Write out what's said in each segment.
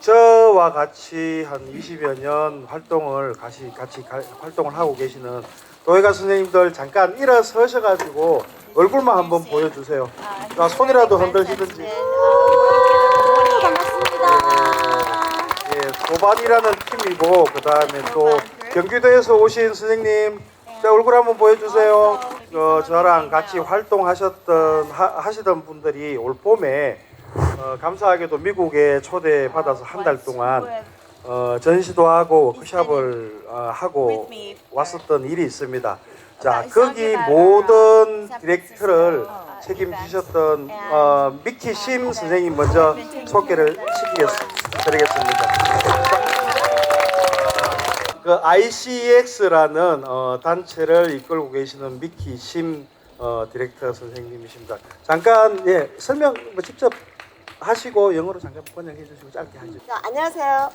저와 같이 한 20여 년 활동을 같이 활동을 하고 계시는 도예가 선생님들 잠깐 일어서셔가지고 얼굴만 한번 보여주세요. 손이라도 흔들시든지. 반갑습니다. 예, 소반이라는 팀이고 그 다음에 또 경기도에서 오신 선생님, 자, 얼굴 한번 보여주세요. 저랑 같이 하시던 분들이 올 봄에 감사하게도 미국에 초대받아서 한 달 동안 전시도 하고 워크숍을 하고 왔었던 일이 있습니다. 자, 거기 모든 디렉터를 책임지셨던 미키 심 선생님 먼저 소개를 드리겠습니다. 그 ICEX라는 단체를 이끌고 계시는 미키 심 디렉터 선생님이십니다. 잠깐 설명 직접 하시고 영어로 잠깐 번역해 주시고 짧게 하죠. 안녕하세요.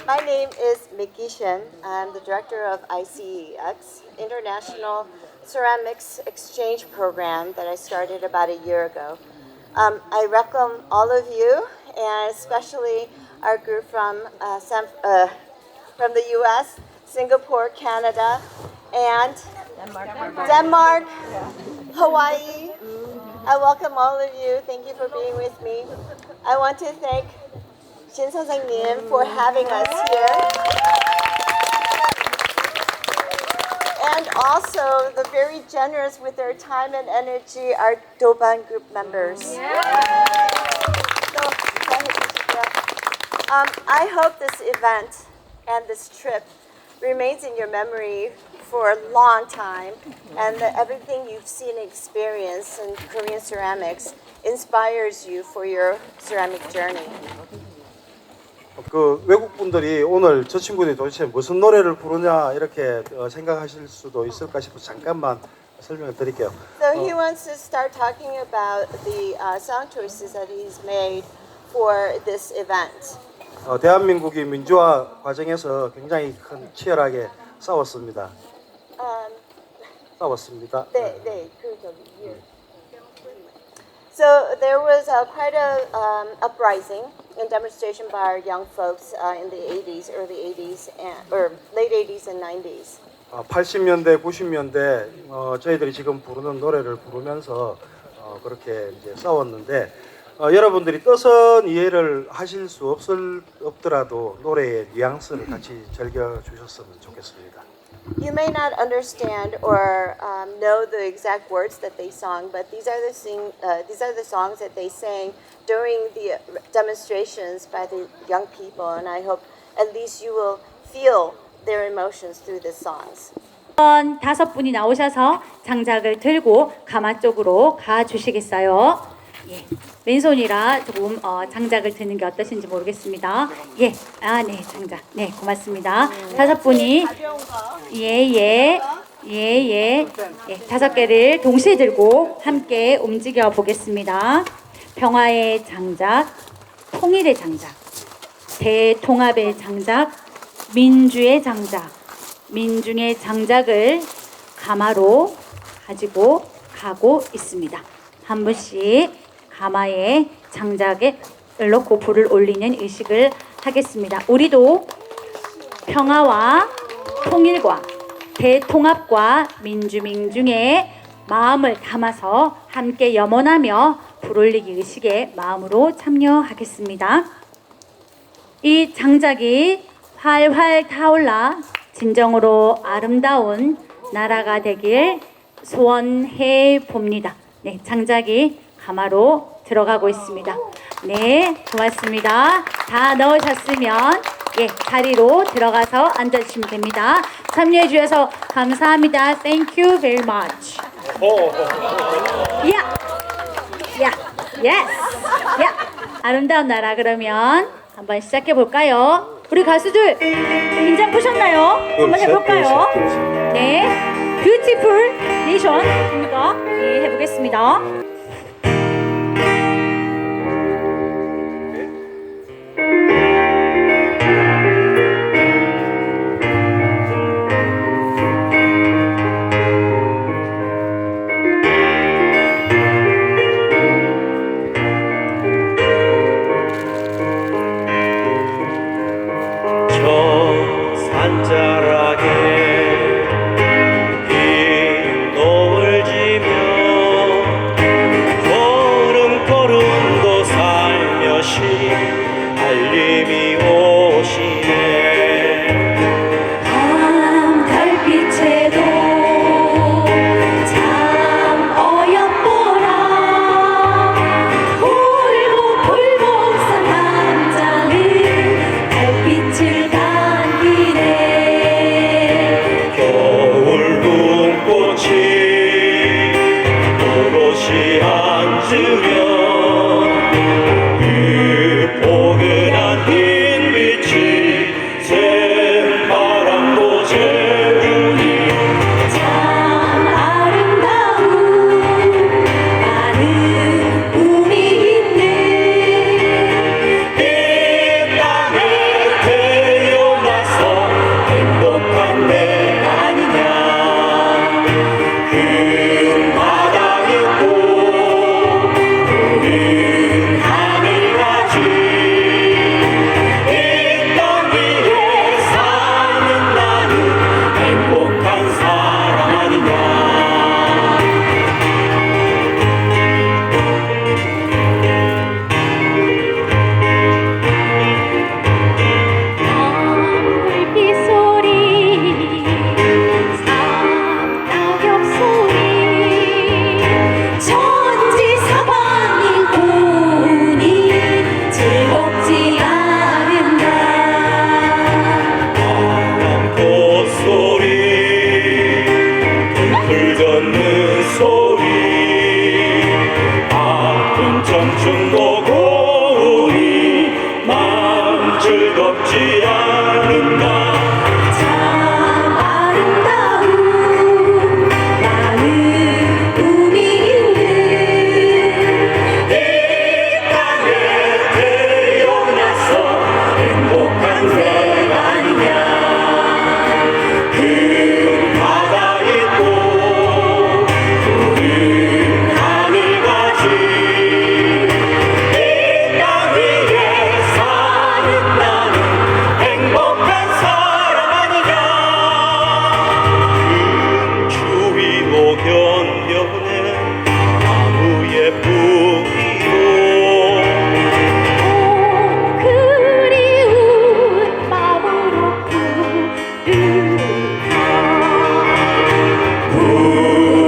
My name is Mickey Shin. I'm the director of ICEX, International Ceramics Exchange Program that I started about a year ago. I welcome all of you, and especially our group from the U.S., Singapore, Canada, and Denmark, Hawaii. I welcome all of you. Thank you for being with me. I want to thank Shin 선생님 for having us here. And also the very generous with their time and energy are Doban group members. I hope this event and this trip remains in your memory for a long time, and that everything you've seen and experienced in Korean ceramics inspires you for your ceramic journey. 그 외국 분들이 오늘 저 친구들이 도대체 무슨 노래를 부르냐 이렇게 생각하실 수도 있을까 싶어서 잠깐만 설명을 드릴게요. So he wants to start talking about the song choices that he's made for this event. 대한민국이 민주화 과정에서 굉장히 치열하게 싸웠습니다. 네, So there was quite a uprising and demonstration by our young folks in the 80s, early 80s, or late 80s and 90s. 80년대, 90년대 저희들이 지금 부르는 노래를 부르면서 그렇게 이제 싸웠는데 여러분들이 뜻은 이해를 하실 수 없더라도 노래의 뉘앙스를 같이 즐겨주셨으면 좋겠습니다. You may not understand or know the exact words that they sung, but these are the songs that they sang during the demonstrations by the young people, and I hope at least you will feel their emotions through the songs. 5분이 나오셔서 장작을 들고 가마 쪽으로 가 주시겠어요? 예, 왼손이라 조금 장작을 드는 게 어떠신지 모르겠습니다. 예, 네, 장작. 네, 고맙습니다. 5분이 예, 5개를 동시에 들고 함께 움직여 보겠습니다. 평화의 장작, 통일의 장작, 대통합의 장작, 민주의 장작, 민중의 장작을 가마로 가지고 가고 있습니다. 한 분씩 가마에 장작을 넣고 불을 올리는 의식을 하겠습니다. 우리도 평화와 통일과 대통합과 민중의 마음을 담아서 함께 염원하며 불 올리기 의식의 마음으로 참여하겠습니다. 이 장작이 활활 타올라 진정으로 아름다운 나라가 되길 소원해 봅니다. 네, 장작이 가마로 들어가고 있습니다. 네, 고맙습니다. 다 넣으셨으면 자리로 들어가서 앉아주시면 됩니다. 참여해 주셔서 감사합니다. Thank you very much. Yes. 아름다운 나라 그러면 한번 시작해 볼까요? 우리 가수들 긴장 푸셨나요? 한번 해볼까요? 네, Beautiful Nation입니다. 네, 해보겠습니다. 곳이 오롯이 앉으면 그 포근한 흰 빛이 새바람도 재우니 참 아름다운 많은 꿈이 있는 이 땅에 태어나서 행복한 내 아니냐 큰 바다 있고 푸른 하늘같이 이 땅 위에 사는 나는 행복한 사람 아니냐 불빛 소리 산낙엽 소리 천지사방이 보니 즐겁지 않은가 바람 콧소리 불 걷는 소리 아픈 청춘도 고우니 마음 즐겁지 않은가 참 아름다운 많은 꿈이 있는 이 땅에 태어나서 행복한 새 아니냐 큰 바다 있고 푸른 하늘같이 이 땅 위에 사는 나는 행복한 사람 아니냐 큰 추위도 견뎌낸 나무의 뿌리로 그리운 마음으로 부르다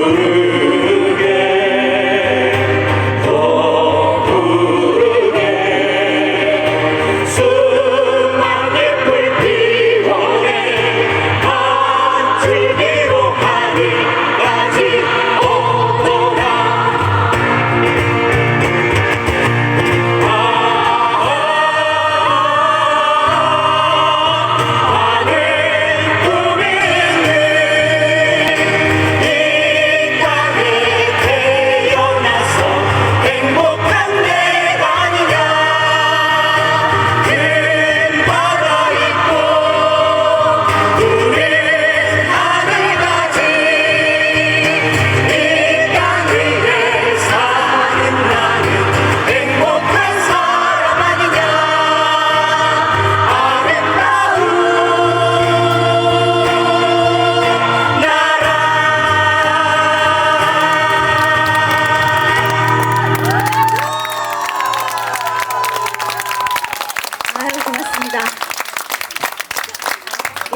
부르게 더 부르게 수많은 잎을 피워내 한 줄기로 하늘까지 오너라 많은 꿈이 있는 이 땅에 태어나서 행복한 내가 아니냐 큰 바다 있고 푸른 하늘같이 이 땅 위에 사는 나는 행복한 사람 아니냐 아름다운 나라 아유 고맙습니다.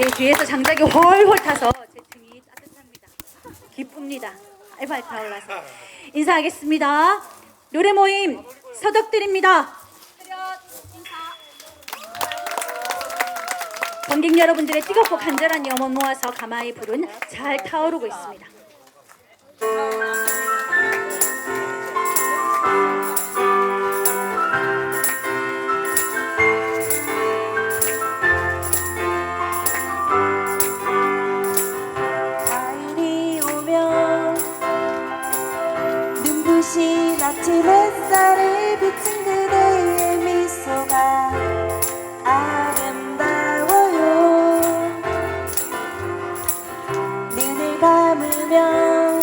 예, 뒤에서 장작이 훨훨 타서 제 등이 따뜻합니다. 기쁩니다. 활활 타올라서 인사하겠습니다. 노래 모임 서덕들입니다. 관객 여러분들의 뜨겁고 간절한 염원 모아서 가마의 불은 잘 타오르고 있습니다. 가을이 오면 눈부신 아침 햇살에 비친 그대의 미소가 아름다워요. 눈을 감으면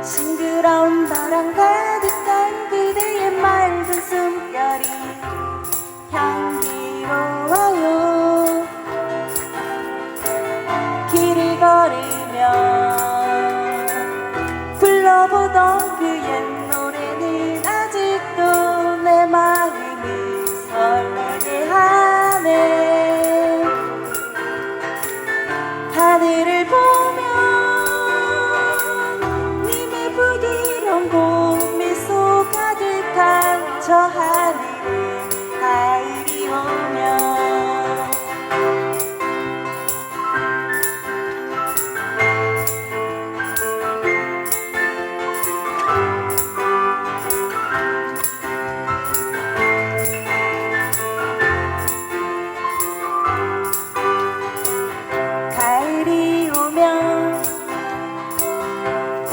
싱그러운 바람 가득한 그대의 맑은 숨결이 향기로워요. 길을 걸으면 불러보던 그 옛 노래는 아직도 내 마음을 설레게 하네. 하늘을 보면 님의 부드러운 봄미소 가득한 저 하늘에 가을이 오면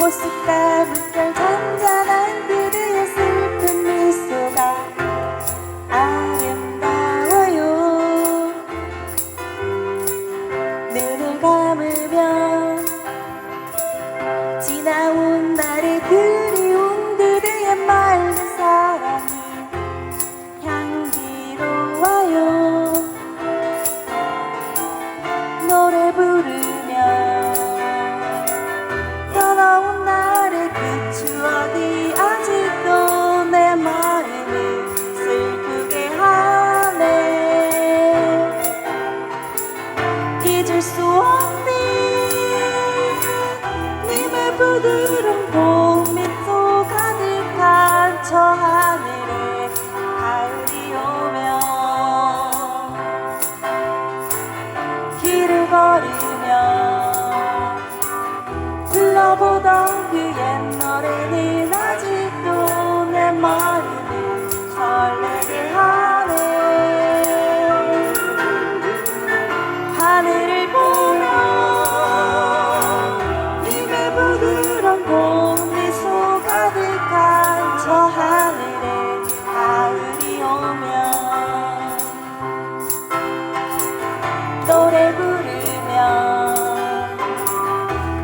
꽃숲과 물결 잔잔한 그대의 슬픈 미소가 아름다워요. 눈을 감으면 지나온 날의 그리운 그대의 맑은 사랑이 향기로워요. 노래 부르며 떠나온 날의 그 추억이 아직도 내 마음을 슬프게 하네. 잊을 수 없는 님의 부드러운 봄미소 가득한 저 하늘에 가을이 오면 길을 걸으며 불러보던 그 옛 노래는 아직도 내 마음을 설레게 하네. 하늘을 보며 님의 부드러운 봄미소 가득한 저 하늘에 가을이 오면 노래 부르며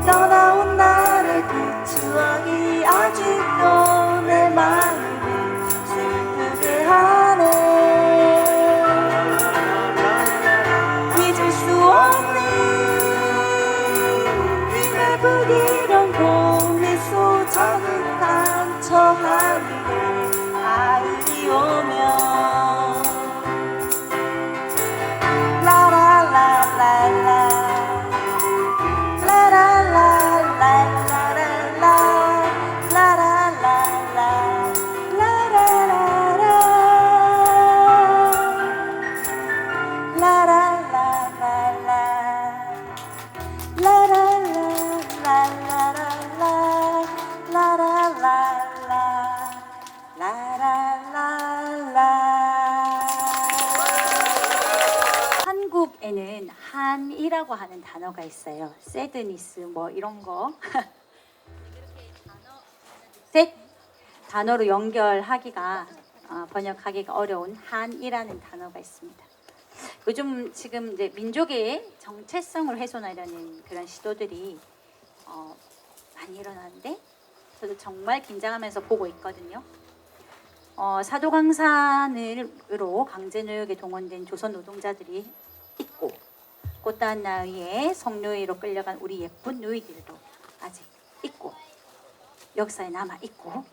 떠나온 날의 그 추억이 아직도 내 마음을 슬프게 하네. 잊을 수 없는 님의 부드러운 봄미소 자극한 저 하늘에 가을이 오면 한국에는 한이라고 하는 단어가 있어요. 새드니스 뭐 이런 거. 셋 단어로 연결하기가 번역하기가 어려운 한이라는 단어가 있습니다. 요즘 지금 이제 민족의 정체성을 훼손하려는 그런 시도들이 많이 일어나는데 저도 정말 긴장하면서 보고 있거든요. 사도강산으로 강제노역에 동원된 조선 노동자들이 있고 꽃다운 나위에 성노예로 끌려간 우리 예쁜 누이들도 아직 있고 역사에 남아 있고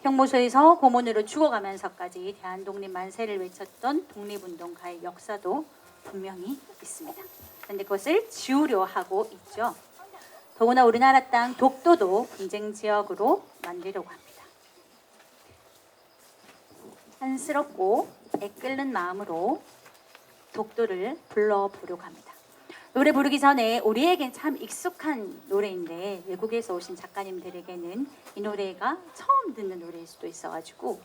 형무소에서 고문으로 죽어가면서까지 대한독립 만세를 외쳤던 독립운동가의 역사도 분명히 있습니다. 그런데 그것을 지우려 하고 있죠. 더구나 우리나라 땅 독도도 분쟁 지역으로 만들려고 합니다. 안쓰럽고 애끓는 마음으로 독도를 불러보려고 합니다. 노래 부르기 전에 우리에겐 참 익숙한 노래인데 외국에서 오신 작가님들에게는 이 노래가 처음 듣는 노래일 수도 있어가지고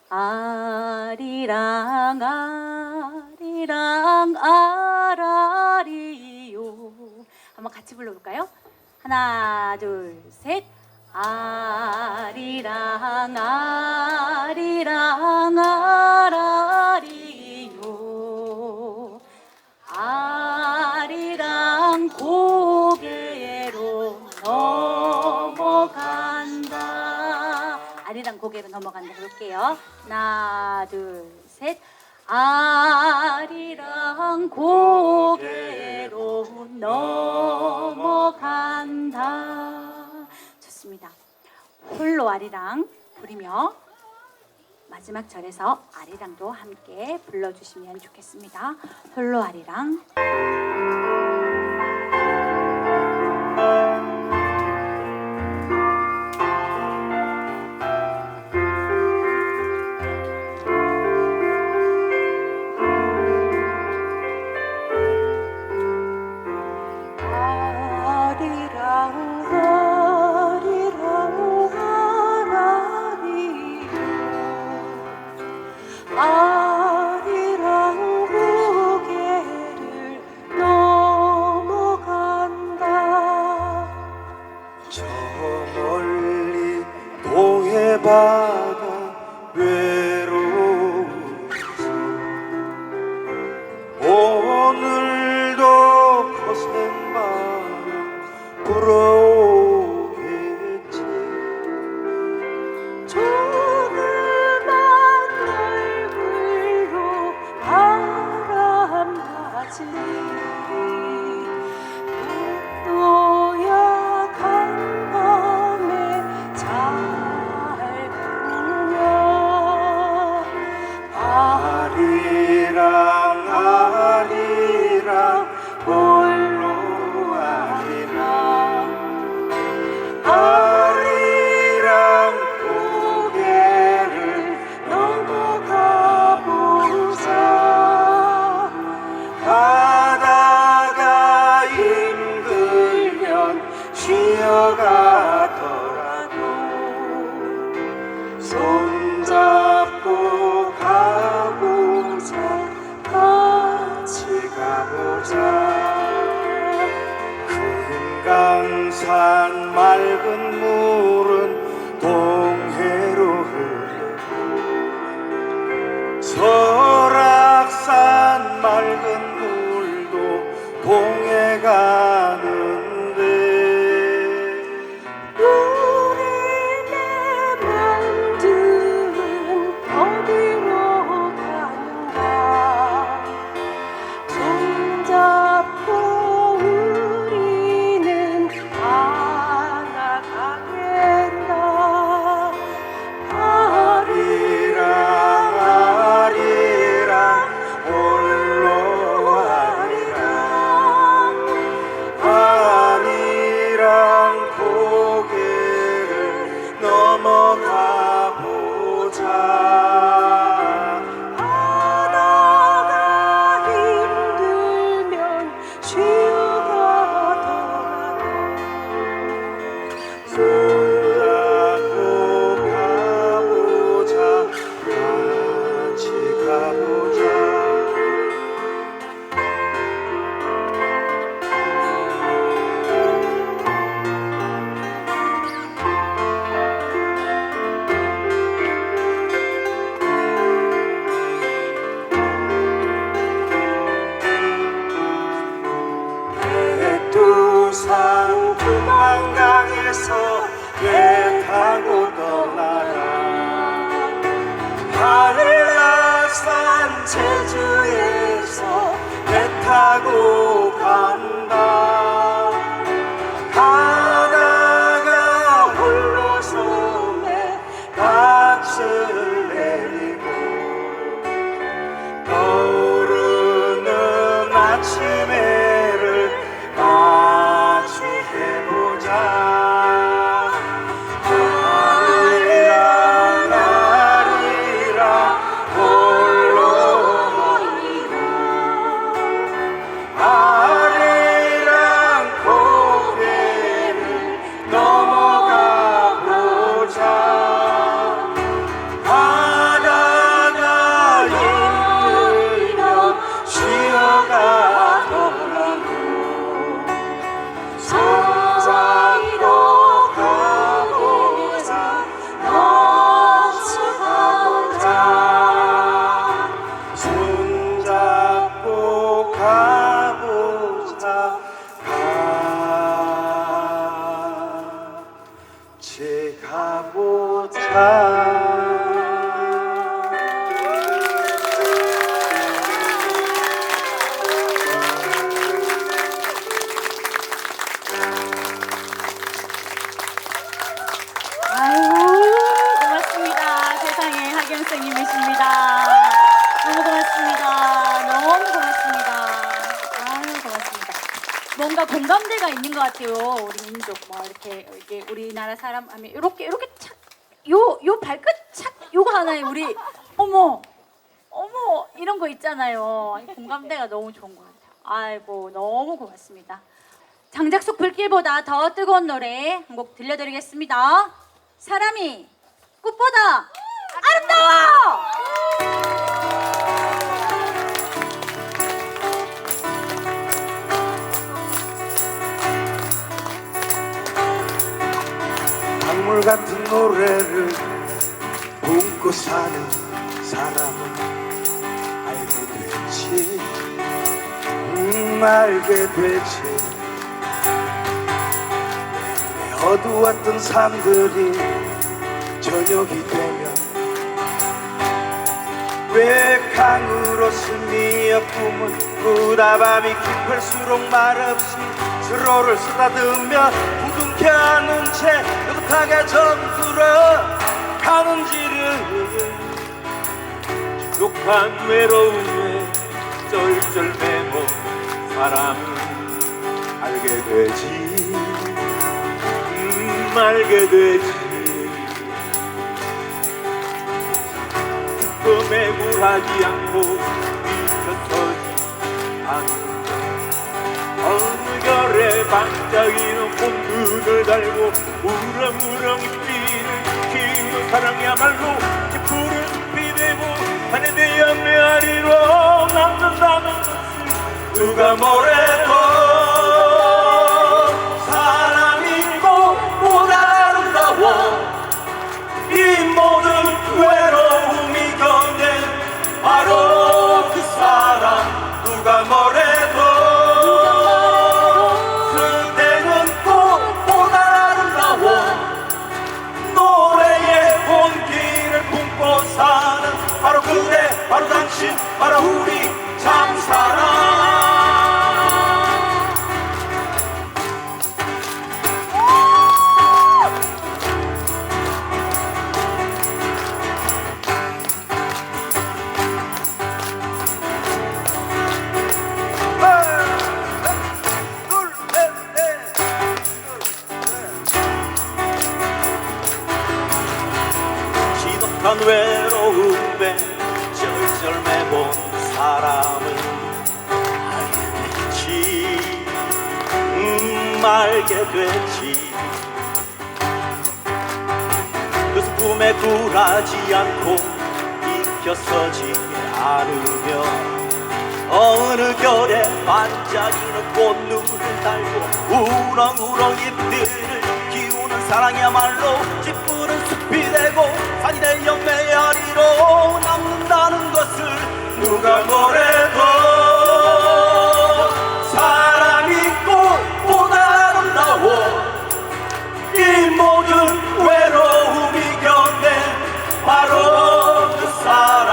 아리랑 아리랑 아라리요 한번 같이 불러볼까요? 하나 둘 셋 아리랑 아리랑 아라리요 아리랑 고개로 넘어간다. 아리랑 고개로 넘어간다 해볼게요. 하나 둘 셋 아리랑 고개로 넘어간다. 좋습니다. 홀로 아리랑 부르며 마지막 절에서 아리랑도 함께 불러주시면 좋겠습니다. 홀로 아리랑. 아리랑 고개를 넘어간다. 불어오겠지. 조그만 얼굴로 바람 맞으니 또야 간밤에 잘 부냐 아리랑 아리랑 홀로 아리랑 아리랑 고개를 넘어가 보자 가다가 힘들면 쉬어가더라도 손잡고 가보자 같이 가보자. 금강산 맑은 물은 동해로 흐르고 설악산 맑은 물도 동해 가는데 우리 내 맘들은 어디로 가는가 손잡고 우리는 하나가겠다 아리랑 아리랑 홀로 아리랑 아리랑 고개를 넘어가 보자. 하다가 힘들면 쉬어가더라도 손잡고 가보자 같이 가보자. 백두산 금왕강에서 배 타고 떠나라. 한라산 제주에서 배 타고 간다. 가다가 홀로 섬에 낯을 내리고 떠오르는 아침 해를 같이 해보자. 아리랑 아리랑 홀로 아리랑 고개를 넘어가 보자. 가다가 힘들면 쉬어가더라도 손잡고 가보자 같이 가보자. 손잡고 가보자 같이 가보자. 아유, 고맙습니다. 세상에 하경 선생님이십니다. 너무 고맙습니다. 너무 고맙습니다. 아유, 고맙습니다. 뭔가 공감대가 있는 것 같아요. 우리 민족 뭐 이렇게 우리나라 사람 하면 이렇게 착, 요 발끝 착 요거 하나에 우리 어머 이런 거 있잖아요. 공감대가 너무 좋은 것 같아요. 아이고 너무 고맙습니다. 장작속 불길보다 더 뜨거운 노래 한 곡 들려드리겠습니다. 사람이 꽃보다 아름다워! 강물 같은 노래를 품고 사는 사람은 알게 됐지. 알게 됐지. 어두웠던 산들이 저녁이 되면 왜 강으로 스미어 꿈은 구다밤이 깊을수록 말없이 서로를 쓰다듬며 부둥켜 안은 채 느긋하게 정들어 가는지를 지독한 외로움에 쩔쩔 매고 사람은 알게 되지 알게 되지 꿈에 굴하지 않고 비켜서지 않고 어느 결에 반짝이는 봄눈을 달고 우렁우렁 뛰는 키우는 사랑이야말로 푸른 비되고 하늘 되어 메아리로 남는다는 것을 누가 뭐래도 사람이 꽃보다 아름다워 이 모든 외로움이 견딘 바로 그 사람 누가 뭐래도 그대는 꽃보다 아름다워 노래의 온기를 품고 사는 바로 그대 바로 당신 바로 우리 참사랑 지독한 외로움에 쩔쩔 매본 사람은 알게 되지 그 슬픔에 굴하지 않고 익혀서지 않으며 어느 결에 반짝이는 꽃눈을 달고 우렁우렁 잎들을 기우는 사랑이야말로 찌푸른 숲이 되고 산이 되어 메아리로 남는다는 것을 누가 뭐래도 사람이 꽃보다 아름다워 이 모든 외로움이 견딘 바로 그 사람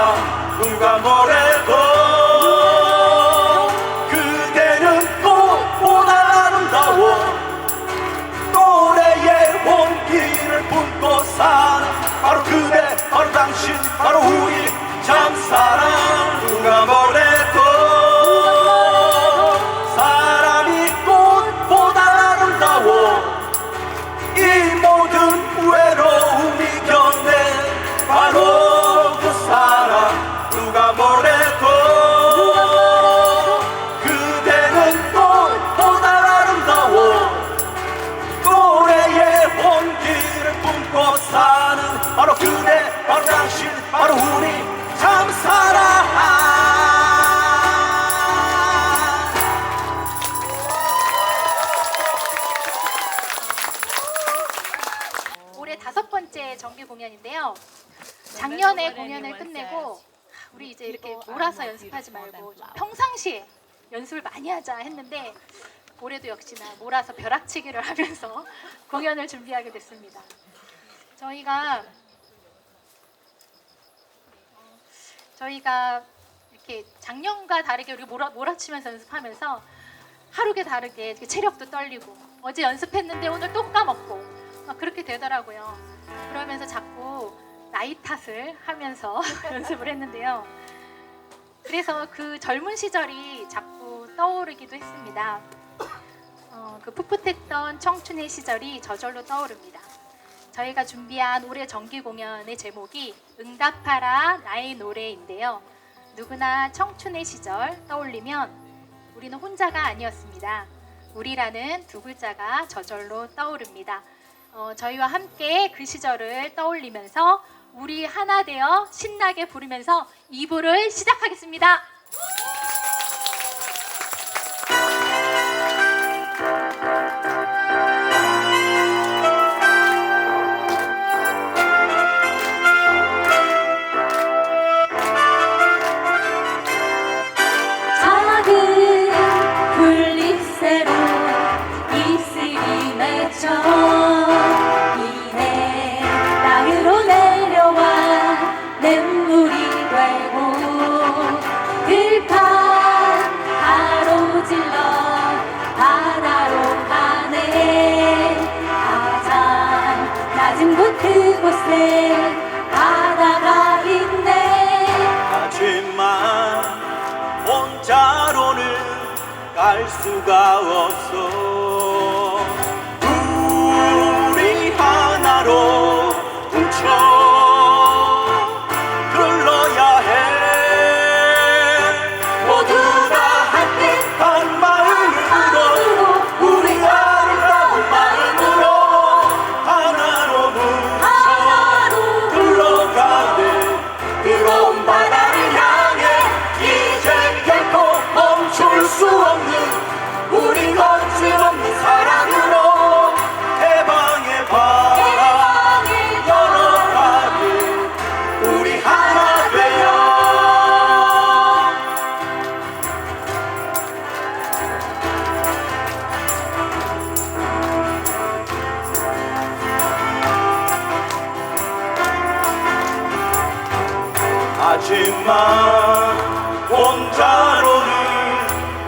누가 뭐래도 그대는 꽃보다 아름다워 노래의 온기를 품고 사는 바로 그대 바로 당신 바로 우리 참사랑 누가 뭐래도 사람이 꽃보다 아름다워 이 모든 외로움이 견딘 바로 그 사람 누가 뭐래도 그대는 꽃보다 아름다워 노래의 온기를 품고 사는 바로 그대 바로 당신 바로 우리 참사랑 올해 5번째 정규 공연인데요. 작년에 공연을 끝내고 우리 이제 이렇게 몰아서 연습하지 말고 좀 평상시에 연습을 많이 하자 했는데 올해도 역시나 몰아서 벼락치기를 하면서 공연을 준비하게 됐습니다. 저희가 이렇게 작년과 다르게 우리 몰아치면서 연습하면서 하루가 다르게 이렇게 체력도 떨리고 어제 연습했는데 오늘 또 까먹고 막 그렇게 되더라고요. 그러면서 자꾸 나이 탓을 하면서 연습을 했는데요. 그래서 그 젊은 시절이 자꾸 떠오르기도 했습니다. 그 풋풋했던 청춘의 시절이 저절로 떠오릅니다. 저희가 준비한 올해 정기 공연의 제목이 응답하라 나의 노래인데요. 누구나 청춘의 시절 떠올리면 우리는 혼자가 아니었습니다. 우리라는 두 글자가 저절로 떠오릅니다. 저희와 함께 그 시절을 떠올리면서 우리 하나 되어 신나게 부르면서 2부를 시작하겠습니다. 작은 풀잎새로 이슬이 맺혀 수가 없어. 우리 하나로 뭉쳐 불러야 해. 모두 다 함께 한 마음으로, 우리 아름다운 마음으로 하나로 뭉쳐 불러가네. 뜨거운 바다를 향해 이제 결코 멈출 수 없는 우리 거침없는 사랑으로 해방의 바다 열어가길 우리 하나 되어. 하지만 혼자로는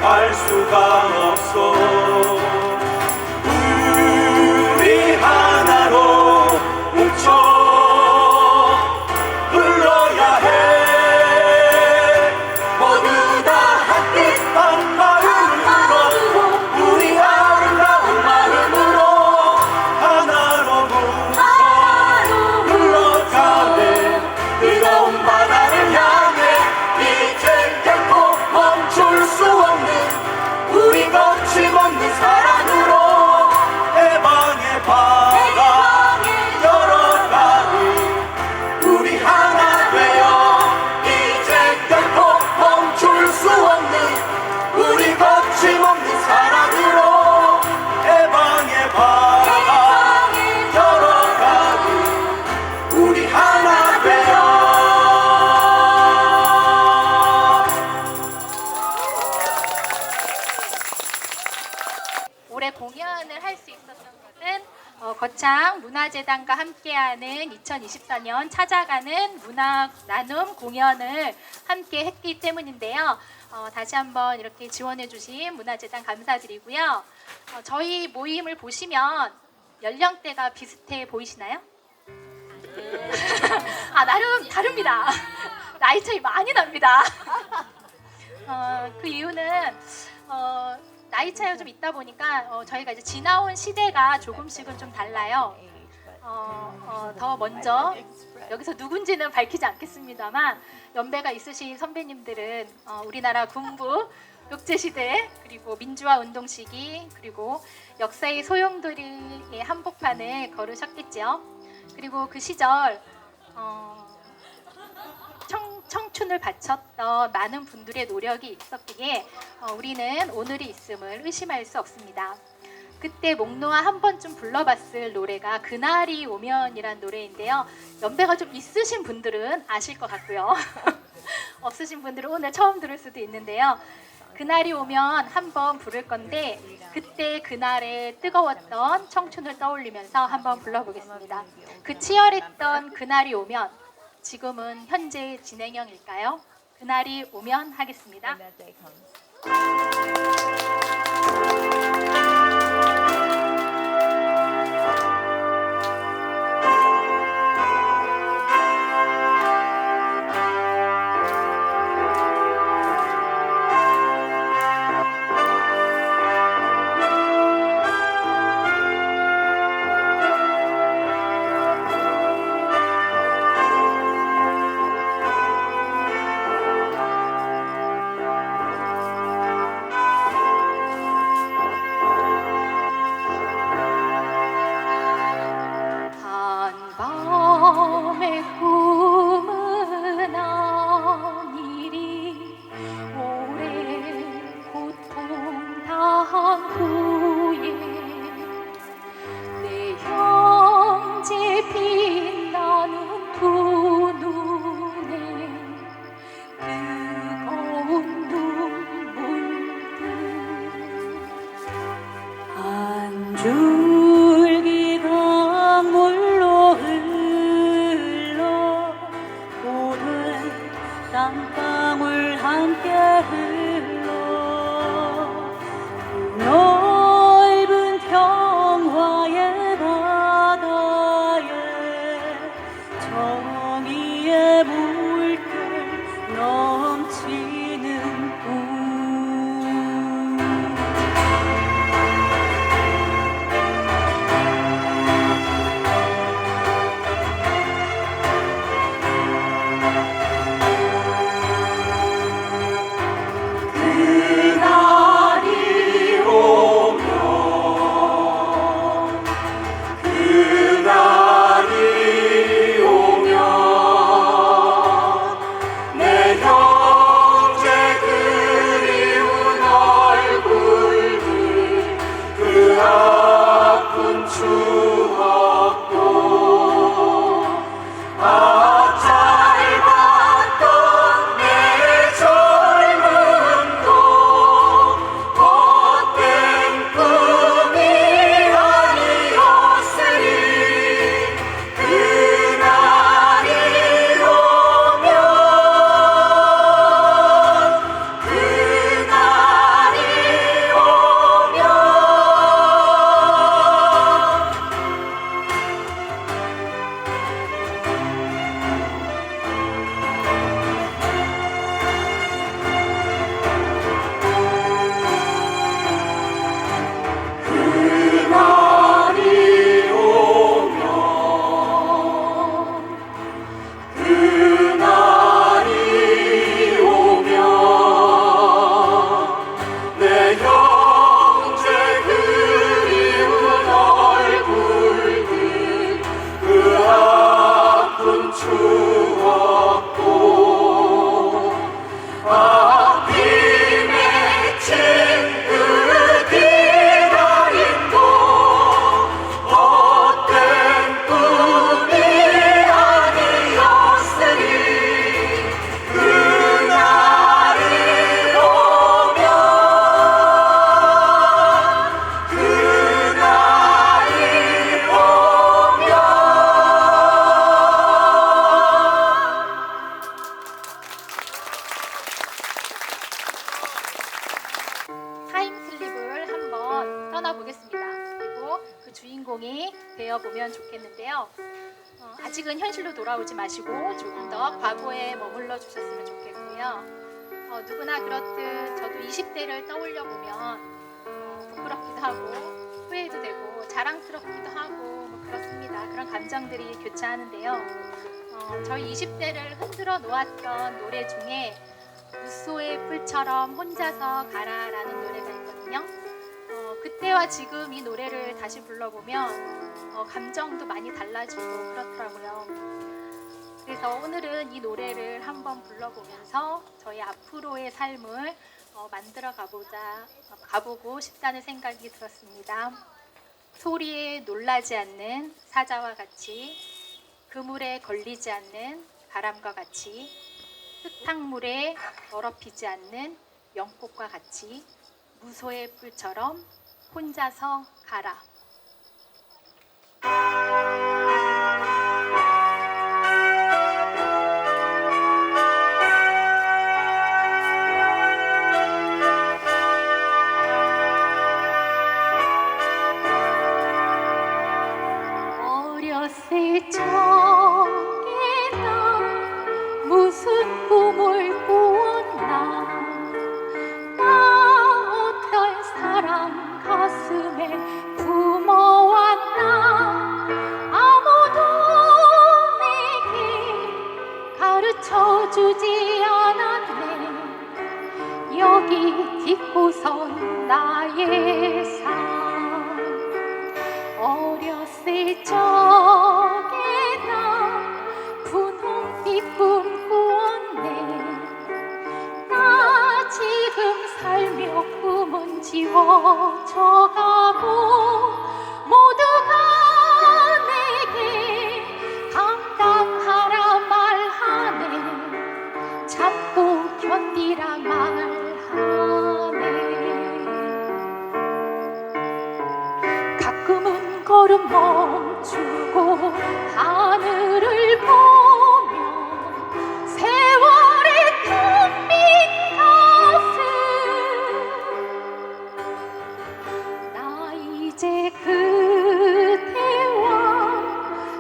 갈 수가 없어. 우리 하나로 뭉쳐 불러야 해. 모두 다 함께 한 마음으로, 우리 아름다운 마음으로 하나로 뭉쳐 불러가네. 뜨거운 바다를 향해 이제 결코 멈출 수 없는 우리 거침없는 사랑으로 해방의 바다 열어가니 우리 하나 되어. 이제 결코 멈출 수 없는 우리 거침없는 사랑으로 해방의 바다 열어가니 우리 하나 되어. 올해 공연을 할 수 있었던 것은 거창 문화재단과 함께하는 2024년 찾아가는 문화 나눔 공연을 함께 했기 때문인데요. 다시 한번 이렇게 지원해주신 문화재단 감사드리고요. 저희 모임을 보시면 연령대가 비슷해 보이시나요? 아, 나름 다릅니다. 나이 차이 많이 납니다. 그 이유는 나이 차이가 좀 있다 보니까 저희가 이제 지나온 시대가 조금씩은 좀 달라요. 더 먼저 여기서 누군지는 밝히지 않겠습니다만 연배가 있으신 선배님들은 우리나라 군부 독재시대 그리고 민주화 운동 시기 그리고 역사의 소용돌이의 한복판을 걸으셨겠죠. 그리고 그 시절 청춘을 바쳤던 많은 분들의 노력이 있었기에 우리는 오늘이 있음을 의심할 수 없습니다. 그때 목 놓아 한 번쯤 불러봤을 노래가 그날이 오면이란 노래인데요. 연배가 좀 있으신 분들은 아실 것 같고요. 없으신 분들은 오늘 처음 들을 수도 있는데요. 그날이 오면 한번 부를 건데 그때 그날의 뜨거웠던 청춘을 떠올리면서 한번 불러보겠습니다. 그 치열했던 그날이 오면 지금은 현재 진행형일까요? 그날이 오면 하겠습니다. 한밤의 꿈은 아니리 오랜 고통 당한 후에 내 형제 빛나는 두 눈에 뜨거운 눈물들 한 줄기 강물로 흘러 오늘 땅방울 함께 흘러 넓은 평화의 바다에 정의의 물결 넘치는 꿈 추억도 짧았던 내 젊음도 헛된 꿈이 아니었으리 그날이 오면 내 형제 그리운 얼굴들 그 아픈 추억도 앞이 맺힌 그 기다림도 헛된 꿈이 아니었으리 그날이 오면 그날이 오면 타임슬립을 한번 떠나보겠습니다. 그리고 그 주인공이 되어보면 좋겠는데요. 아직은 현실로 돌아오지 마시고 조금 더 과거에 머물러 주셨으면 좋겠고요. 누구나 그렇듯 저도 20대를 떠올려 보면 부끄럽기도 하고 후회도 되고 자랑스럽기도 하고 뭐 그렇습니다. 그런 감정들이 교차하는데요. 저희 20대를 흔들어 놓았던 노래 중에 무소의 뿔처럼 혼자서 가라라는 노래가 있거든요. 그때와 지금 이 노래를 다시 불러보면 감정도 많이 달라지고 그렇더라고요. 그래서 오늘은 이 노래를 한번 불러보면서 저희 앞으로의 삶을 만들어 가보고 싶다는 생각이 들었습니다. 소리에 놀라지 않는 사자와 같이, 그물에 걸리지 않는 바람과 같이, 흙탕물에 더럽히지 않는 연꽃과 같이 무소의 뿔처럼 혼자서 가라. 어렸을 적에 나 무슨 꿈을 꾸었나 나 어떤 사람 가슴에 품어왔나 아무도 내게 가르쳐주지 않았네 여기 딛고선 나의 삶 어렸을 적에 나 분홍빛 꿈꾸었네 나 지금 살며 꿈은 지워져가고 모두가 내게 감당하라 말하네 참고 견디라 말하네 가끔은 걸음 멈추고 하늘을 보며 세월의 텅빈 가슴 나 이제 그대와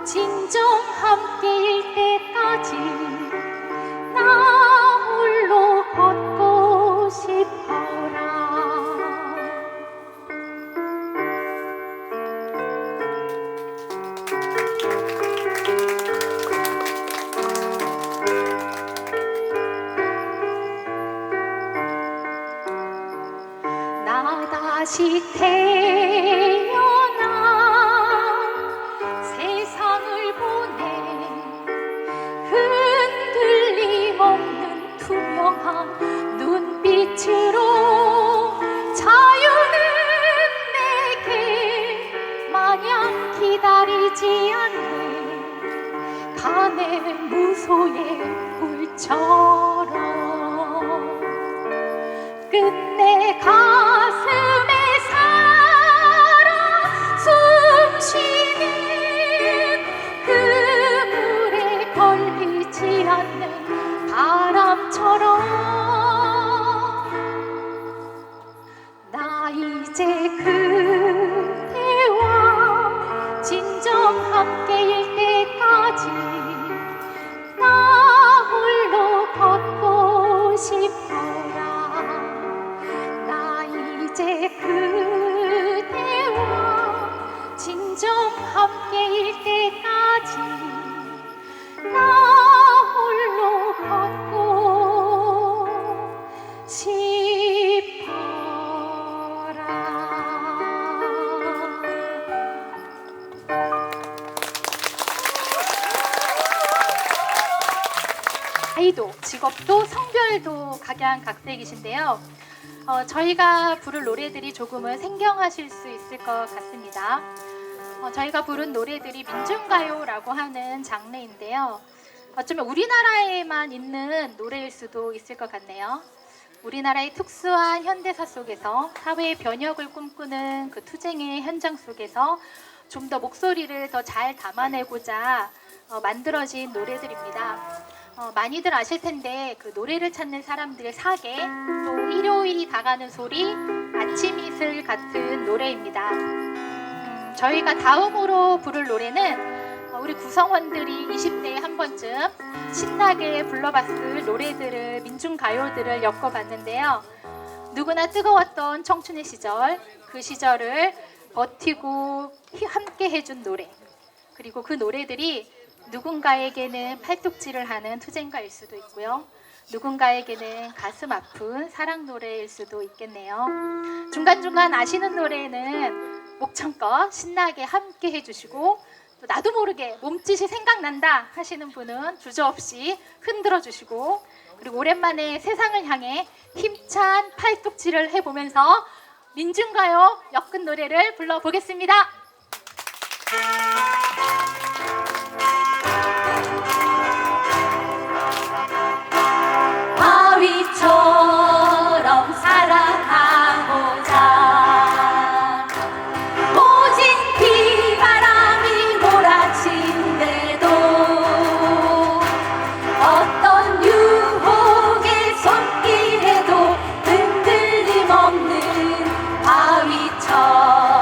진정 함께일 때까지 나 홀로 걷고 싶어라 기다리지 않는 간의 무소의 불처럼 끝내 가슴에 살아 숨쉬는 그물에 걸리지 않는 바람처럼 나 이제 그대와 진정 함께일 때까지 나 홀로 걷고 싶어라. 나 이제 그대와 진정 함께일 때까지 나 홀로 걷고 나이도, 직업도, 성별도 각양각색이신데요. 저희가 부를 노래들이 조금은 생경하실 수 있을 것 같습니다. 저희가 부른 노래들이 민중가요라고 하는 장르인데요. 어쩌면 우리나라에만 있는 노래일 수도 있을 것 같네요. 우리나라의 특수한 현대사 속에서 사회의 변혁을 꿈꾸는 그 투쟁의 현장 속에서 좀 더 목소리를 더 잘 담아내고자 만들어진 노래들입니다. 많이들 아실 텐데 그 노래를 찾는 사람들의 사계, 또 일요일이 다가는 소리, 아침 이슬 같은 노래입니다. 저희가 다음으로 부를 노래는 우리 구성원들이 20대에 한 번쯤 신나게 불러봤을 노래들을, 민중가요들을 엮어봤는데요. 누구나 뜨거웠던 청춘의 시절, 그 시절을 버티고 함께 해준 노래, 그리고 그 노래들이 누군가에게는 팔뚝질을 하는 투쟁가일 수도 있고요. 누군가에게는 가슴 아픈 사랑 노래일 수도 있겠네요. 중간중간 아시는 노래는 목청껏 신나게 함께 해주시고, 또 나도 모르게 몸짓이 생각난다 하시는 분은 주저없이 흔들어 주시고, 그리고 오랜만에 세상을 향해 힘찬 팔뚝질을 해보면서 민중가요 엮은 노래를 불러보겠습니다. 바위처럼 살아가고자 모진 비바람이 몰아친대도 어떤 유혹의 손길에도 흔들림 없는 바위처럼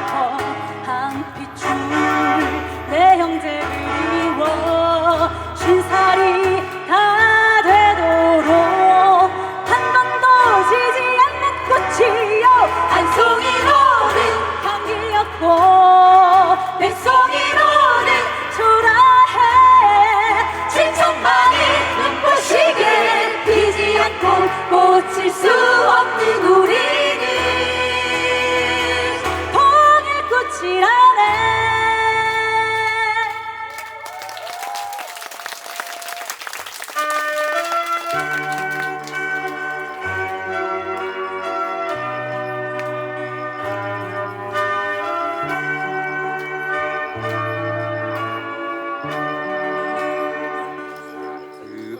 싶어 한핏줄 내 형제를 이워 50살이 다 되도록 한 번도 지지 않는 꽃이여 한 송이로는 향기였고 백 송이로는 초라해 7천만이 눈부시게 피지 않고 꽂힐 수 없는 우리는 통일꽃이라네.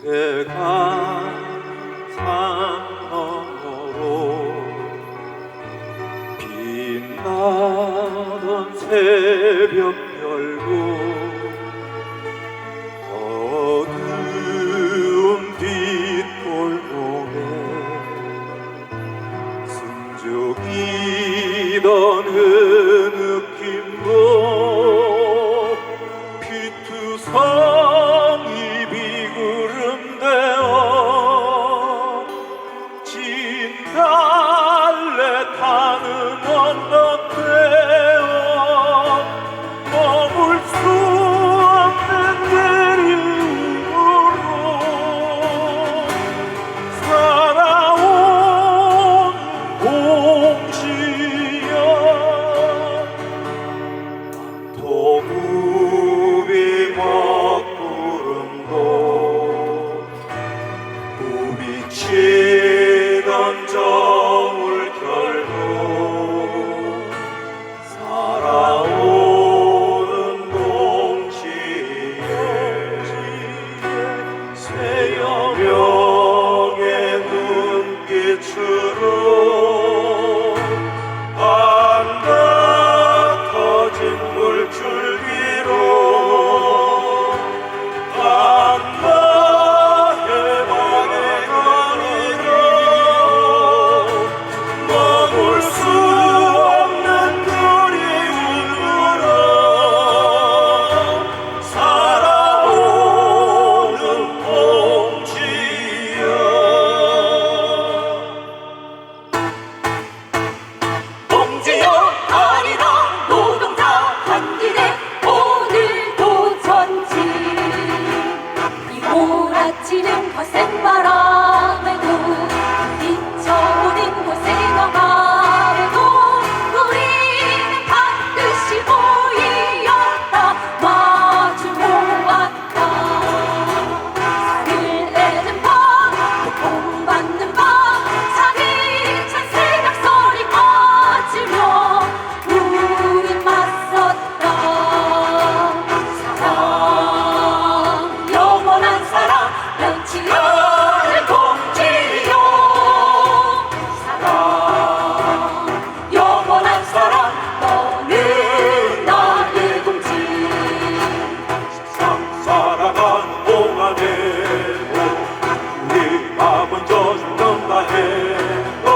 그대가 산 너머로 빛나던 새벽별고 어두운 뒷골목에 숨죽이던 흐느낌도 피투성이 비구름되어 진달래 타는 언덕되어 머물 수 없는 그리움으로 살아온 공시여 도구비 먹구름도 부비치던 저물 결도 살아오는 동지에 새여명의 눈빛으로 한낮 터진 물줄기로 한낮 해방의 거리로 머물 수 없는 그리움으로 살아오는 봉지여 봉지여 아리랑 노동자 한길에 오늘도 전진 이 몰아치는 거센 바람에도 비쳐오는 곳에 나가도 우리는 반드시 모이었다 마주 모았다 살을 내는 밤 고통받는 밤 사기 찬 새벽소리 퍼지며 우린 맞섰다 사랑 영원한 사랑 변치 않을 공지요 사랑 영원한 사랑 너는 나의 공지 살아간 동안에도 우리 마음은 젖는다 해도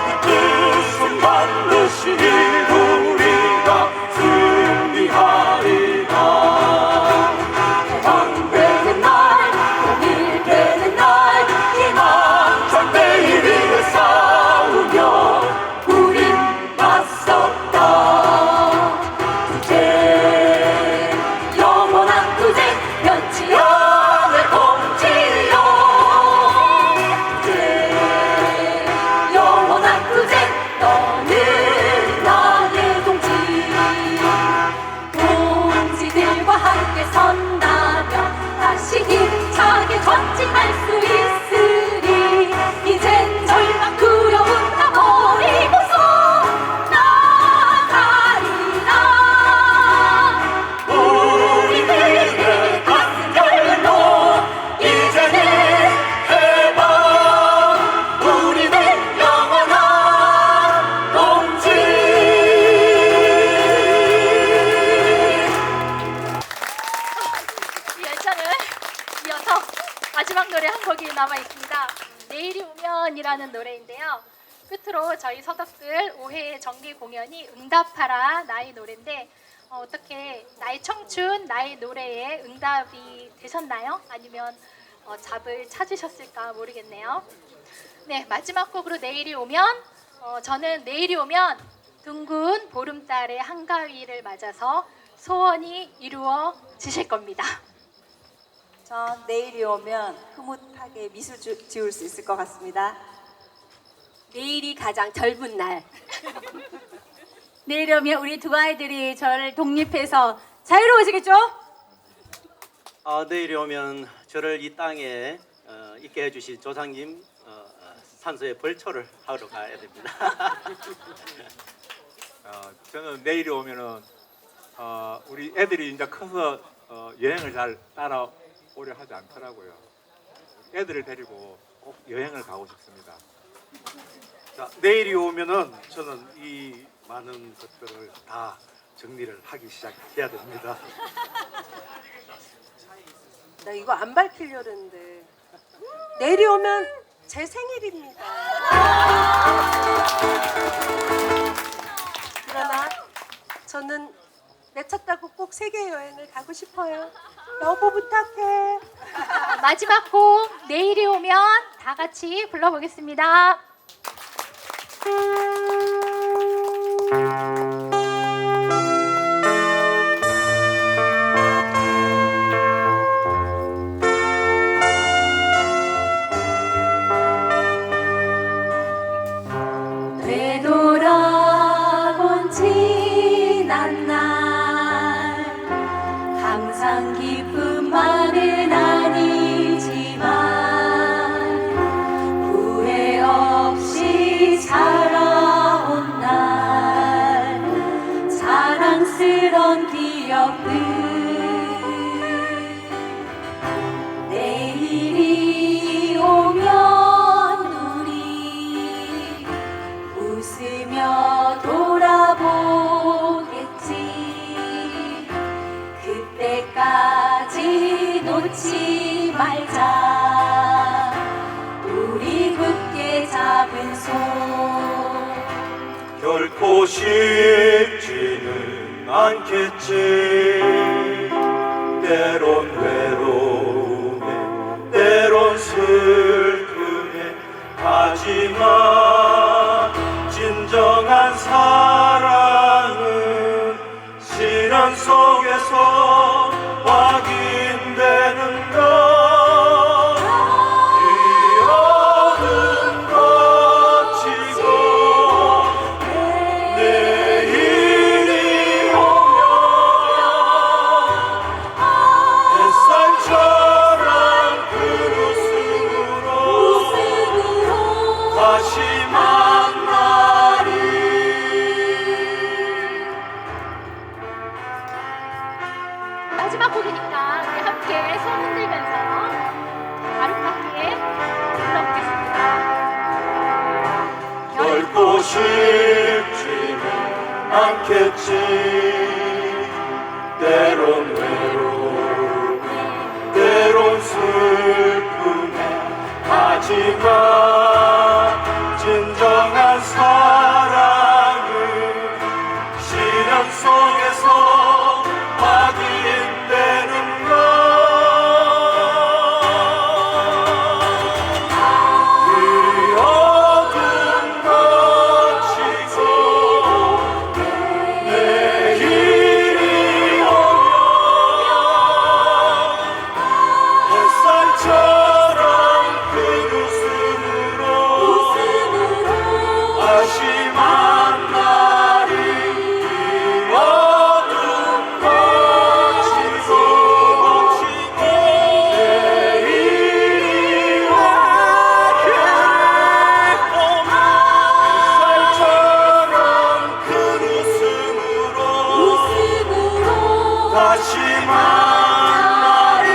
이 뜻은 반드시 우리가 승리하리라 해방되는 날 통일되는 날 희망찬 내일 위해 싸우며 우린 맞섰다 투쟁 영원한 투쟁 변치 않을 공지요 투쟁 영원한 투쟁 너는 나의 동지 동지들과 함께 선다면 다시 힘차게 전진할 수 있으리 이젠 절망 두려움 다 버리고서 나가리라 우리들의 가슴 결로 이제는 해방 우리는 영원한 동지 이 열차는 이어서 마지막 노래 한 곡이 남아 있습니다. 내일이 오면이라는 노래인데요. 끝으로 저희 서덕들 5회 정기 공연이 응답하라 나의 노래인데 어떻게 나의 청춘, 나의 노래에 응답이 되셨나요? 아니면 답을 찾으셨을까 모르겠네요. 네, 마지막 곡으로 내일이 오면 저는 내일이 오면 둥근 보름달의 한가위를 맞아서 소원이 이루어지실 겁니다. 전 내일이 오면 흐뭇하게 미소 지을 수 있을 것 같습니다. 내일이 가장 젊은 날. 내일 오면 우리 두 아이들이 저를 독립해서 자유로워지겠죠? 내일이 오면 저를 이 땅에 있게 해주신 조상님 산소에 벌초를 하러 가야 됩니다. 저는 내일이 오면은 우리 애들이 이제 커서 여행을 잘 따라오려 하지 않더라고요. 애들을 데리고 꼭 여행을 가고 싶습니다. 자, 내일이 오면은 저는 이 많은 것들을 다 정리를 하기 시작해야 됩니다. 나 이거 안 밝히려고 했는데 내일이 오면 제 생일입니다. 그러나 저는 내 차 타고 꼭 세계 여행을 가고 싶어요. 여보 부탁해. 마지막 곡 내일이 오면 다 같이 불러보겠습니다. 되돌아본 지난 날 항상 기쁨만은 아니지만 후회 없이 자라온 날 사랑스런 기억들 내일이 오면 우리 웃으며 돌아보겠지 그때까지 놓지 말자 우리 굳게 잡은 손 결코 쉽지는 않겠지 때론 외로움에 때론 슬픔에 하지만 진정한 사랑은 시련 속에서 확인되는 것 이 어둠 거치고 내일이 오면 햇살처럼 그 웃음으로 다시 만나리 마지막 곡이니까 우리 함께 손 흔들면서 아름답게 불러보겠습니다. 결코 쉽지는 않겠지 때론 외로움에 때론 슬픔에 하지만 진정한 사랑은 시련 속에서 확인되는 것 그 어둠 거치고 내일이 오면 햇살처럼 그 웃음으로 다시 만나리 이 어둠 거치고 내일이 오게 오면 햇살처럼 그 웃음으로 다시 만나리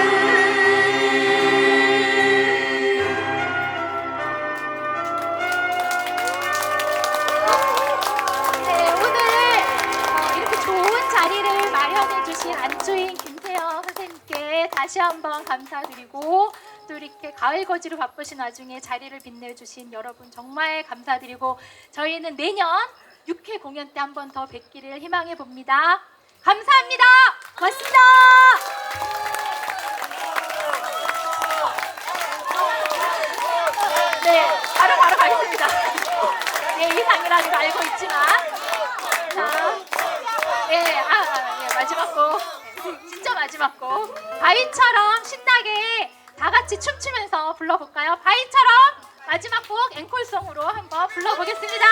네, 오늘 이렇게 좋은 자리를 마련해 주신 안주인 김태영 선생님께 다시 한번 감사드리고 또 또 이렇게 가을 거지로 바쁘신 와중에 자리를 빛내주신 여러분 정말 감사드리고 저희는 내년 6회 공연 때 한 번 더 뵙기를 희망해 봅니다. 감사합니다. 고맙습니다. 네, 바로 가겠습니다. 네, 이상이라는 거 알고 있지만 자, 마지막 곡 진짜 마지막 곡 바위처럼 신나게 다 같이 춤추면서 불러볼까요? 바위처럼 마지막 곡 앵콜송으로 한번 불러보겠습니다.